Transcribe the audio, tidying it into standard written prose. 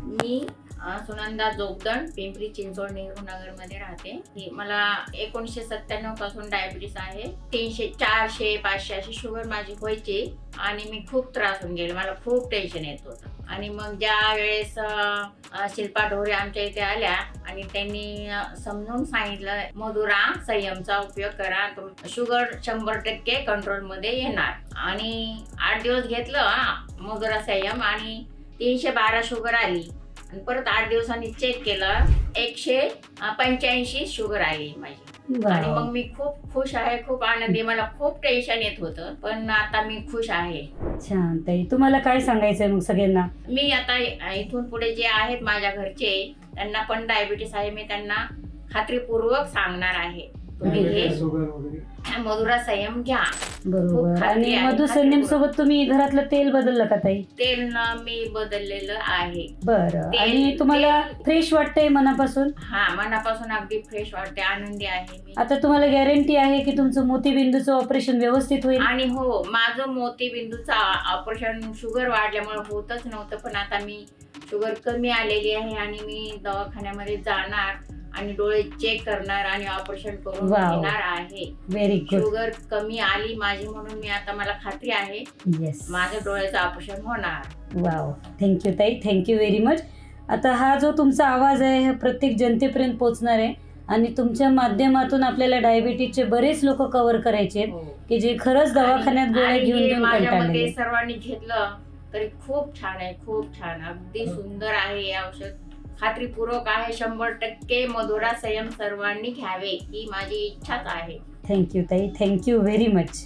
मी सुनंदा जोगदंड, पिंपरी चिंचवड, नेहरू नगर मध्ये राहते. मला 1997 पासून डायबिटीस आहे. 300, 400, 500 अशी शुगर माझी व्हायची आणि मी खूप त्रास होऊन गेले. मला खूप टेन्शन येत होतं. आणि मग ज्या वेळेस शिल्पा ढोरे आमच्या इथे आल्या आणि त्यांनी समजून सांगितलं, मधुरा संयमचा उपयोग करा, शुगर 100% कंट्रोल मध्ये येणार. आणि 8 दिवस घेतलं मधुरा संयम आणि 312 शुगर आली. आणि परत 8 दिवसांनी चेक केलं, 185 शुगर आली माझी. आणि मग मी खूप खुश आहे, खूप आनंदी. मला खूप टेन्शन येत होतं, पण आता मी खुश आहे. छान ताई, तुम्हाला काय सांगायचंय मग सगळ्यांना? मी आता इथून पुढे जे आहेत माझ्या घरचे, त्यांना पण डायबिटीस आहे, मी त्यांना खात्रीपूर्वक सांगणार आहे, तुम्ही हे मधुरा संयम घ्या. बरोबर. आणि मधु संयम सोबत तुम्ही घरातलं तेल बदललं का ताई? तेल मी बदललेलं आहे. बरं. आणि तुम्हाला फ्रेश वाटतंय मनापासून? हा, मनापासून अगदी फ्रेश वाटते, आनंदी आहे मी. आता तुम्हाला गॅरंटी आहे की तुमचं मोतीबिंदूचं ऑपरेशन व्यवस्थित होईल? आणि हो, माझं मोतीबिंदूचं ऑपरेशन शुगर वाढल्यामुळे होतच नव्हतं, पण आता मी शुगर कमी आलेली आहे आणि मी दवाखान्यामध्ये जाणार आणि डोळे चेक करणार आणि ऑपरेशन करून घेणार आहे. Very good. शुगर कमी आली माझी म्हणून मी आता, मला खात्री आहे माझ्या डोळ्याचं ऑपरेशन होणार. वाव, थँक्यू ताई, थँक्यू व्हेरी मच. आता हा जो तुमचा आवाज आहे हा प्रत्येक जनतेपर्यंत पोहोचणार आहे आणि तुमच्या माध्यमातून आपल्याला डायबिटीजचे बरेच लोक कव्हर करायचे आहेत की जे खरंच दवाखान्यात गोळ्या घेऊन माझ्यामध्ये सर्वांनी घेतलं तरी खूप छान आहे, खूप छान, अगदी सुंदर आहे हे औषध. खात्रीपूर्वक आहे, 100% मधुरा संयम सर्वांनी घ्यावे ही माझी इच्छाच आहे. थँक्यू ताई, थँक्यू व्हेरी मच.